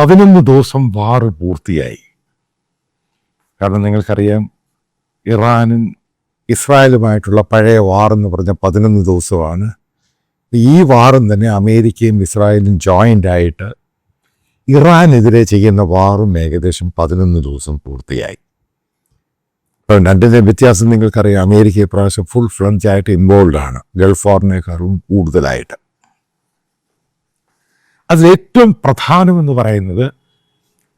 11 ദിവസം വാർ പൂർത്തിയായി. കാരണം നിങ്ങൾക്കറിയാം, ഇറാനും ഇസ്രായേലുമായിട്ടുള്ള പഴയ വാറെന്ന് പറഞ്ഞ 11 ദിവസമാണ്. ഈ വാറും തന്നെ അമേരിക്കയും ഇസ്രായേലും ജോയിൻ്റ് ആയിട്ട് ഇറാനെതിരെ ചെയ്യുന്ന വാറും ഏകദേശം 11 ദിവസം പൂർത്തിയായി. അപ്പം രണ്ടിൻ്റെ വ്യത്യാസം നിങ്ങൾക്കറിയാം. അമേരിക്ക ഇപ്രാവശ്യം ഫുൾ ഫ്ലഞ്ച് ആയിട്ട് ഇൻവോൾവ് ആണ്, ഗൾഫ് വാറിനേക്കാളും കൂടുതലായിട്ട്. അതിലേറ്റവും പ്രധാനമെന്ന് പറയുന്നത്,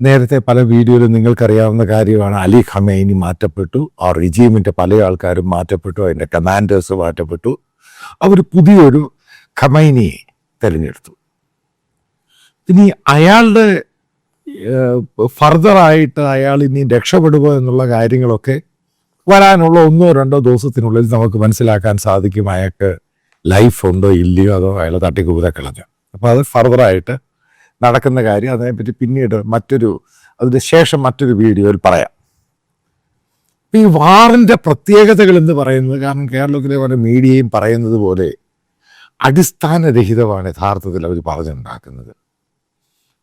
നേരത്തെ പല വീഡിയോയിലും നിങ്ങൾക്കറിയാവുന്ന കാര്യമാണ്, അലി ഖമേനി മാറ്റപ്പെട്ടു, ആ റിജീമിൻ്റെ പല ആൾക്കാരും മാറ്റപ്പെട്ടു, അതിൻ്റെ കമാൻഡേഴ്സ് മാറ്റപ്പെട്ടു. അവർ പുതിയൊരു ഖമൈനിയെ തിരഞ്ഞെടുത്തു. ഇനി അയാളുടെ ഫർദറായിട്ട് അയാൾ ഇനി രക്ഷപ്പെടുമോ എന്നുള്ള കാര്യങ്ങളൊക്കെ വരാനുള്ള 1-2 ദിവസത്തിനുള്ളിൽ നമുക്ക് മനസ്സിലാക്കാൻ സാധിക്കും. അയാൾക്ക് ലൈഫ് ഉണ്ടോ ഇല്ലയോ, അതോ അയാൾ തട്ടിക്കൂതെ കളഞ്ഞു. അപ്പോൾ അത് ഫർദറായിട്ട് നടക്കുന്ന കാര്യം. അതിനെപ്പറ്റി പിന്നീട് അതിന് ശേഷം മറ്റൊരു വീഡിയോയിൽ പറയാം. ഈ വാറിൻ്റെ പ്രത്യേകതകൾ എന്ന് പറയുന്നത്, കാരണം കേരളത്തിലെ പല മീഡിയയും പറയുന്നത് പോലെ അടിസ്ഥാനരഹിതമാണ് യഥാർത്ഥത്തിൽ അവർ പറഞ്ഞുണ്ടാക്കുന്നത്.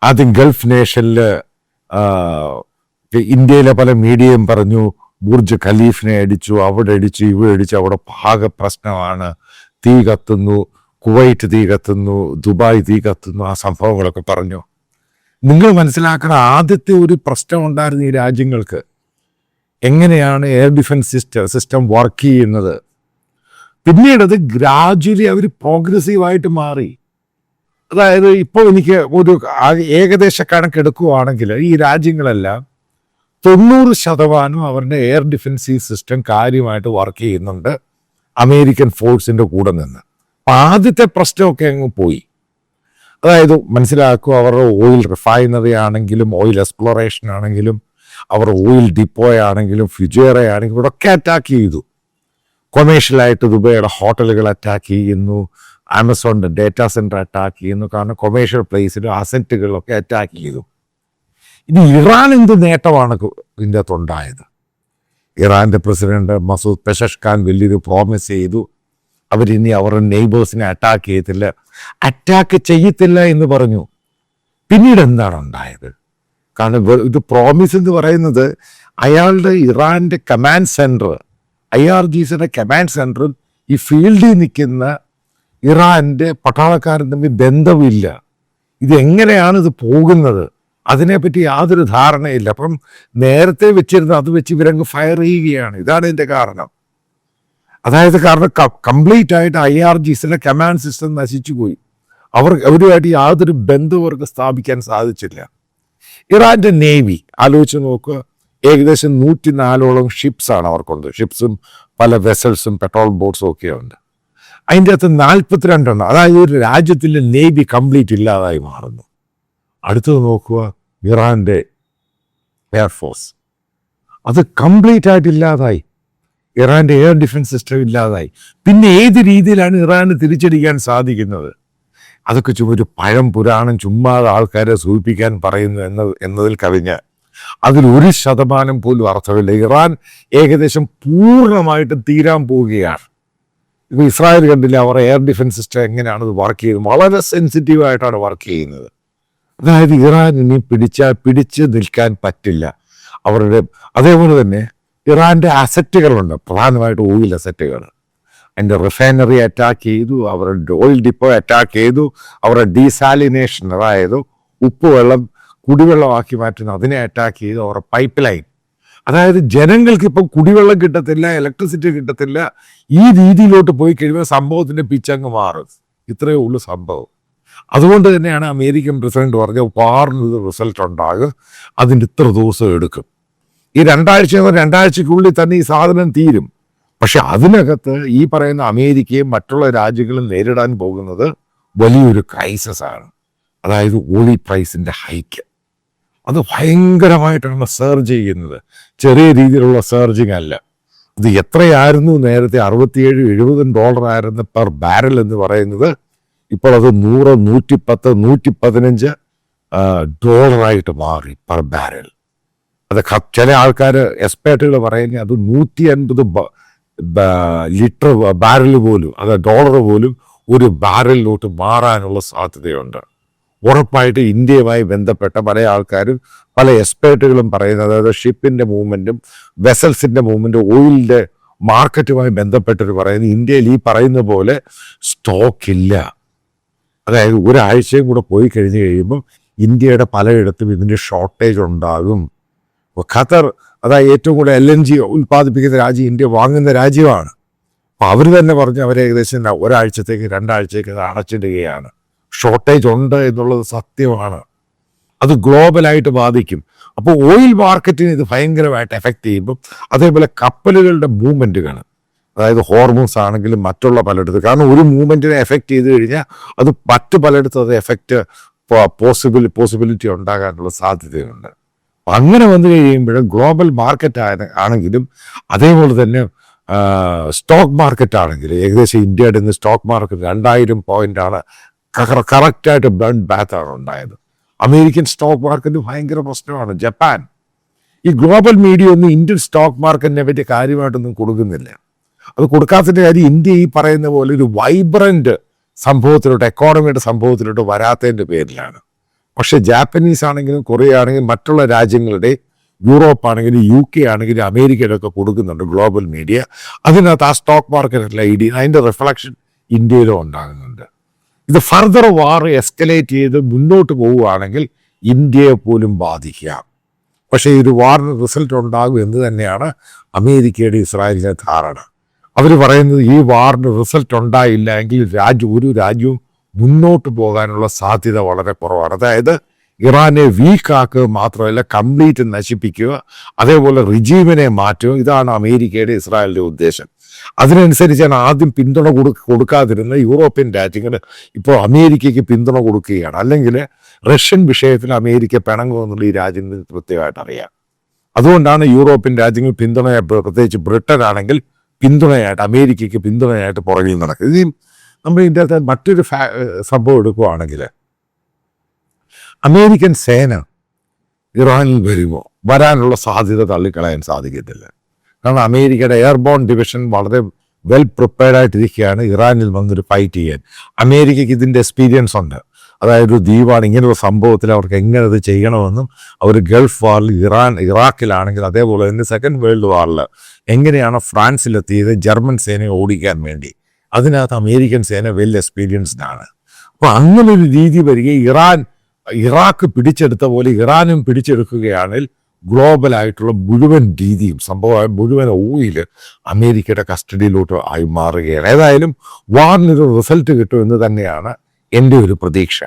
ആദ്യം ഗൾഫ് നേഷനിൽ ഇന്ത്യയിലെ പല മീഡിയയും പറഞ്ഞു ബുർജ് ഖലീഫിനെ അടിച്ചു, അവിടെ അടിച്ചു, ഇവിടെ അടിച്ചു, അവിടെ പാക പ്രശ്നമാണ്, തീ കത്തുന്നു, കുവൈറ്റ് തീ കത്തുന്നു, ദുബായ് തീ കത്തുന്നു, ആ സംഭവങ്ങളൊക്കെ പറഞ്ഞു. നിങ്ങൾ മനസ്സിലാക്കണം, ആദ്യത്തെ ഒരു പ്രശ്നം ഉണ്ടായിരുന്ന ഈ രാജ്യങ്ങൾക്ക് എങ്ങനെയാണ് എയർ ഡിഫൻസ് സിസ്റ്റം വർക്ക് ചെയ്യുന്നത്. പിന്നീട് അത് ഗ്രാജുവലി അവർ പ്രോഗ്രസീവായിട്ട് മാറി. അതായത് ഇപ്പോൾ എനിക്ക് ഒരു ഏകദേശ കണക്കെടുക്കുകയാണെങ്കിൽ ഈ രാജ്യങ്ങളെല്ലാം 90% അവരുടെ എയർ ഡിഫൻസീവ് സിസ്റ്റം കാര്യമായിട്ട് വർക്ക് ചെയ്യുന്നുണ്ട് അമേരിക്കൻ ഫോഴ്സിൻ്റെ കൂടെ നിന്ന്. അപ്പം ആദ്യത്തെ പ്രശ്നമൊക്കെ അങ്ങ് പോയി. അതായത് മനസ്സിലാക്കുക, അവരുടെ ഓയിൽ റിഫൈനറി ആണെങ്കിലും ഓയിൽ എക്സ്പ്ലോറേഷൻ ആണെങ്കിലും അവരുടെ ഓയിൽ ഡിപ്പോയ ആണെങ്കിലും ഫുജേറ ആണെങ്കിലും ഇവിടെയൊക്കെ അറ്റാക്ക് ചെയ്തു. കൊമേഴ്ഷ്യലായിട്ട് ദുബൈയുടെ ഹോട്ടലുകൾ അറ്റാക്ക് ചെയ്യുന്നു, ആമസോണിൻ്റെ ഡേറ്റാ സെൻറ്റർ അറ്റാക്ക് ചെയ്യുന്നു. കാരണം കൊമേഴ്ഷ്യൽ പ്ലേസിലും അസറ്റുകളിലൊക്കെ അറ്റാക്ക് ചെയ്തു. ഇനി ഇറാൻ എന്ത് നേട്ടമാണ് ഇതിൻ്റെ അകത്തുണ്ടായത്? ഇറാൻ്റെ പ്രസിഡന്റ് മസൂദ് പെഷഷ്കാൻ വലിയൊരു പ്രോമിസ് ചെയ്തു, അവരിനി അവരുടെ നെയ്ബേഴ്സിനെ അറ്റാക്ക് ചെയ്യത്തില്ല എന്ന് പറഞ്ഞു. പിന്നീട് എന്താണ് ഉണ്ടായത്? കാരണം ഇത് പ്രോമിസ് എന്ന് പറയുന്നത്, അയാളുടെ ഇറാൻ്റെ കമാൻഡ് സെൻറ്റർ, IRGCയുടെ കമാൻഡ് സെൻറ്ററിൽ ഈ ഫീൽഡിൽ നിൽക്കുന്ന ഇറാൻ്റെ പട്ടാളക്കാരൻ തമ്മിൽ ബന്ധമില്ല. ഇതെങ്ങനെയാണ് ഇത് പോകുന്നത് അതിനെപ്പറ്റി യാതൊരു ധാരണയില്ല. അപ്പം നേരത്തെ വെച്ചിരുന്ന അത് വെച്ച് ഇവരങ്ങ് ഫയർ ചെയ്യുകയാണ്. ഇതാണ് ഇതിൻ്റെ കാരണം. അതായത് കംപ്ലീറ്റ് ആയിട്ട് IRGCയുടെ കമാൻഡ് സിസ്റ്റം നശിച്ചു പോയി. അവരുമായിട്ട് യാതൊരു ബന്ധവും അവർക്ക് സ്ഥാപിക്കാൻ സാധിച്ചില്ല. ഇറാൻ്റെ നേവി ആലോചിച്ച് നോക്കുക, ഏകദേശം 104ഓളം ഷിപ്സാണ് അവർക്കുണ്ട്. ഷിപ്സും പല വെസൽസും പെട്രോൾ ബോട്ട്സും ഒക്കെ ഉണ്ട്. അതിൻ്റെ അകത്ത് 42 അതായത് ഒരു രാജ്യത്തിൻ്റെ നേവി കംപ്ലീറ്റ് ഇല്ലാതായി മാറുന്നു. അടുത്തത് നോക്കുക, ഇറാൻ്റെ എയർഫോഴ്സ്, അത് കംപ്ലീറ്റ് ആയിട്ട് ഇല്ലാതായി. ഇറാൻ്റെ എയർ ഡിഫൻസ് സിസ്റ്റം ഇല്ലാതായി. പിന്നെ ഏത് രീതിയിലാണ് ഇറാന് തിരിച്ചടിക്കാൻ സാധിക്കുന്നത്? അതൊക്കെ ഒരു പഴം പുരാണം ചുമ്മാതെ ആൾക്കാരെ സൂചിപ്പിക്കാൻ പറയുന്നു എന്നതിൽ കവിഞ്ഞ് അതിൽ 1% പോലും അർത്ഥമില്ല. ഇറാൻ ഏകദേശം പൂർണ്ണമായിട്ട് തീരാൻ പോവുകയാണ്. ഇപ്പോൾ ഇസ്രായേൽ കണ്ടില്ല, അവർ എയർ ഡിഫൻസ് സിസ്റ്റം എങ്ങനെയാണ് ഇത് വർക്ക് ചെയ്യുന്നത്? വളരെ സെൻസിറ്റീവായിട്ടാണ് വർക്ക് ചെയ്യുന്നത്. അതായത് ഇറാൻ ഇനി പിടിച്ച് നിൽക്കാൻ പറ്റില്ല അവരുടെ. അതേപോലെ തന്നെ ഇറാൻ്റെ അസറ്റുകളുണ്ട്, പ്രധാനമായിട്ട് ഓയിൽ അസറ്റുകൾ. അതിൻ്റെ റിഫൈനറി അറ്റാക്ക് ചെയ്തു, അവരുടെ ഓയിൽ ഡിപ്പോ അറ്റാക്ക് ചെയ്തു, അവരുടെ ഡീസാലിനേഷൻ, അതായത് ഉപ്പുവെള്ളം കുടിവെള്ളമാക്കി മാറ്റുന്നു, അതിനെ അറ്റാക്ക് ചെയ്തു. അവരുടെ പൈപ്പ് ലൈൻ, അതായത് ജനങ്ങൾക്ക് ഇപ്പം കുടിവെള്ളം കിട്ടത്തില്ല, ഇലക്ട്രിസിറ്റി കിട്ടത്തില്ല. ഈ രീതിയിലോട്ട് പോയി കഴിയുമ്പോൾ സംഭവത്തിൻ്റെ പിച്ചങ്ങ് മാറും. ഇത്രയേ ഉള്ളൂ സംഭവം. അതുകൊണ്ട് തന്നെയാണ് അമേരിക്കൻ പ്രസിഡന്റ് പറഞ്ഞ വാറിനൊരു റിസൾട്ട് ഉണ്ടാകും, അതിൻ്റെ ഇത്ര ദിവസം എടുക്കും. ഈ 2ആഴ്ചയ്ക്കുള്ളിൽ തന്നെ ഈ സാധനം തീരും. പക്ഷെ അതിനകത്ത് ഈ പറയുന്ന അമേരിക്കയും മറ്റുള്ള രാജ്യങ്ങളും നേരിടാൻ പോകുന്നത് വലിയൊരു ക്രൈസിസ് ആണ്. അതായത് ഓയിൽ പ്രൈസിൻ്റെ ഹൈക്ക്. അത് ഭയങ്കരമായിട്ടാണ് സർജ് ചെയ്യുന്നത്. ചെറിയ രീതിയിലുള്ള സർജിങ് അല്ല. ഇത് എത്രയായിരുന്നു നേരത്തെ? $67-70 ആയിരുന്നു പെർ ബാരൽ എന്ന് പറയുന്നത്. ഇപ്പോൾ അത് 100, 110, 115 ഡോളറായിട്ട് മാറി പെർ ബാരൽ. അത് ചില ആൾക്കാർ എക്സ്പേർട്ടുകൾ പറയുന്നത് അത് 150 ലിറ്റർ ബാരൽ പോലും, അത് ഡോളർ പോലും ഒരു ബാരലിലോട്ട് മാറാനുള്ള സാധ്യതയുണ്ട്. ഉറപ്പായിട്ട് ഇന്ത്യയുമായി ബന്ധപ്പെട്ട പല ആൾക്കാരും പല എക്സ്പേർട്ടുകളും പറയുന്നത്, അതായത് ഷിപ്പിൻ്റെ മൂവ്മെൻറ്റും വെസൽസിൻ്റെ മൂവ്മെൻറ്റും ഓയിലിൻ്റെ മാർക്കറ്റുമായി ബന്ധപ്പെട്ടവർ പറയുന്നത് ഇന്ത്യയിൽ ഈ പറയുന്ന പോലെ സ്റ്റോക്കില്ല. അതായത് ഒരാഴ്ചയും കൂടെ പോയി കഴിഞ്ഞ് കഴിയുമ്പം ഇന്ത്യയുടെ പലയിടത്തും ഇതിൻ്റെ ഷോർട്ടേജ് ഉണ്ടാകും. അപ്പോൾ ഖത്തർ അതായത് ഏറ്റവും കൂടുതൽ LNG ഉൽപ്പാദിപ്പിക്കുന്ന രാജ്യം, ഇന്ത്യ വാങ്ങുന്ന രാജ്യമാണ്. അപ്പോൾ അവർ തന്നെ പറഞ്ഞ് അവർ ഏകദേശം ഒരാഴ്ചത്തേക്ക് 2 ആഴ്ചത്തേക്ക് അത് അടച്ചിടുകയാണ്. ഷോർട്ടേജ് ഉണ്ട് എന്നുള്ളത് സത്യമാണ്. അത് ഗ്ലോബലായിട്ട് ബാധിക്കും. അപ്പോൾ ഓയിൽ മാർക്കറ്റിന് ഇത് ഭയങ്കരമായിട്ട് എഫക്റ്റ് ചെയ്യുമ്പം, അതേപോലെ കപ്പലുകളുടെ മൂവ്മെൻറ്റുകൾ, അതായത് ഹോർമൂസ് ആണെങ്കിലും മറ്റുള്ള പലയിടത്ത്, കാരണം ഒരു മൂവ്മെൻറ്റിനെ എഫക്റ്റ് ചെയ്ത് കഴിഞ്ഞാൽ അത് മറ്റു പലയിടത്തും അത് എഫക്റ്റ് പോസിബിലിറ്റി ഉണ്ടാകാനുള്ള സാധ്യതയുണ്ട്. അങ്ങനെ വന്നു കഴിയുമ്പോൾ ഗ്ലോബൽ മാർക്കറ്റ് ആണെങ്കിലും അതേപോലെ തന്നെ സ്റ്റോക്ക് മാർക്കറ്റ് ആണെങ്കിലും ഏകദേശം ഇന്ത്യയുടെ ഇന്ന് സ്റ്റോക്ക് മാർക്കറ്റ് 2000 പോയിന്റാണ് കറക്റ്റായിട്ട് ബ്ലഡ് ബാത്താണ് ഉണ്ടായത്. അമേരിക്കൻ സ്റ്റോക്ക് മാർക്കറ്റ് ഭയങ്കര പ്രശ്നമാണ്. ജപ്പാൻ, ഈ ഗ്ലോബൽ മീഡിയ ഒന്നും ഇന്ത്യൻ സ്റ്റോക്ക് മാർക്കറ്റിനെ പറ്റി കാര്യമായിട്ടൊന്നും കൊടുക്കുന്നില്ല. അത് കൊടുക്കാത്തതിൻ്റെ കാര്യം ഇന്ത്യ ഈ പറയുന്ന പോലെ ഒരു വൈബ്രന്റ് സംഭവത്തിലോട്ട്, എക്കോണമിയുടെ സംഭവത്തിലോട്ട് വരാത്തതിൻ്റെ പേരിലാണ്. പക്ഷെ ജാപ്പനീസ് ആണെങ്കിലും കൊറിയ ആണെങ്കിലും മറ്റുള്ള രാജ്യങ്ങളുടെ, യൂറോപ്പ് ആണെങ്കിലും UK ആണെങ്കിലും അമേരിക്കയിലൊക്കെ കൊടുക്കുന്നുണ്ട് ഗ്ലോബൽ മീഡിയ. അതിനകത്ത് ആ സ്റ്റോക്ക് മാർക്കറ്റിലെ അതിൻ്റെ റിഫ്ലക്ഷൻ ഇന്ത്യയിലും ഉണ്ടാകുന്നുണ്ട്. ഇത് ഫർദർ വാർ എസ്കലേറ്റ് ചെയ്ത് മുന്നോട്ട് പോവുകയാണെങ്കിൽ ഇന്ത്യയെ പോലും ബാധിക്കാം. പക്ഷേ ഈ ഒരു വാറിന് റിസൾട്ട് ഉണ്ടാകും എന്ന് തന്നെയാണ് അമേരിക്കയുടെ ഇസ്രായേലിൻ്റെ ധാരണ. അവർ പറയുന്നത് ഈ വാറിന് റിസൾട്ട് ഉണ്ടായില്ല എങ്കിൽ ഒരു രാജ്യവും മുന്നോട്ട് പോകാനുള്ള സാധ്യത വളരെ കുറവാണ്. അതായത് ഇറാനെ വീക്കാക്കുക മാത്രമല്ല, കംപ്ലീറ്റ് നശിപ്പിക്കുക, അതേപോലെ റിജീമിനെ മാറ്റുക. ഇതാണ് അമേരിക്കയുടെ ഇസ്രായേലിൻ്റെ ഉദ്ദേശം. അതിനനുസരിച്ചാണ് ആദ്യം പിന്തുണ കൊടുക്കാതിരുന്ന യൂറോപ്യൻ രാജ്യങ്ങൾ ഇപ്പോൾ അമേരിക്കയ്ക്ക് പിന്തുണ കൊടുക്കുകയാണ്. അല്ലെങ്കിൽ റഷ്യൻ വിഷയത്തിൽ അമേരിക്ക പിണങ്ങുമെന്നുള്ള ഈ രാജ്യത്തിന് കൃത്യമായിട്ട് അറിയാം. അതുകൊണ്ടാണ് യൂറോപ്യൻ രാജ്യങ്ങൾ പ്രത്യേകിച്ച് ബ്രിട്ടൻ ആണെങ്കിൽ പിന്തുണയായിട്ട്, അമേരിക്കയ്ക്ക് പിന്തുണയായിട്ട് പുറകിൽ നടക്കും. ഇത് നമ്മൾ ഇതിൻ്റെ അകത്ത് മറ്റൊരു സംഭവം എടുക്കുകയാണെങ്കിൽ, അമേരിക്കൻ സേന ഇറാനിൽ വരാനുള്ള സാധ്യത തള്ളിക്കളയാൻ സാധിക്കത്തില്ല. കാരണം അമേരിക്കയുടെ എയർബോൺ ഡിവിഷൻ വളരെ വെൽ പ്രിപ്പയർഡായിട്ടിരിക്കുകയാണ് ഇറാനിൽ വന്നൊരു ഫൈറ്റ് ചെയ്യാൻ. അമേരിക്കയ്ക്ക് ഇതിൻ്റെ എക്സ്പീരിയൻസ് ഉണ്ട്. അതായത് ഒരു ദ്വീപാണ്, ഇങ്ങനെയുള്ള സംഭവത്തിൽ അവർക്ക് എങ്ങനെ ഇത് ചെയ്യണമെന്നും, അവർ ഗൾഫ് വാറിൽ ഇറാഖിലാണെങ്കിൽ അതേപോലെ തന്നെ സെക്കൻഡ് വേൾഡ് വാറിൽ എങ്ങനെയാണ് ഫ്രാൻസിലെത്തിയത് ജർമ്മൻ സേനയെ ഓടിക്കാൻ വേണ്ടി, അതിനകത്ത് അമേരിക്കൻ സേന വെൽ എക്സ്പീരിയൻസ്ഡ് ആണ്. അപ്പോൾ അങ്ങനൊരു രീതി വരികയും ഇറാഖ് പിടിച്ചെടുത്ത പോലെ ഇറാനും പിടിച്ചെടുക്കുകയാണെങ്കിൽ ഗ്ലോബലായിട്ടുള്ള മുഴുവൻ രീതിയും സംഭവം മുഴുവൻ ഓയിൽ അമേരിക്കയുടെ കസ്റ്റഡിയിലോട്ട് ആയി മാറുകയാണ്. ഏതായാലും വാറിനൊരു റിസൾട്ട് കിട്ടുമെന്ന് തന്നെയാണ് എൻ്റെ ഒരു പ്രതീക്ഷ.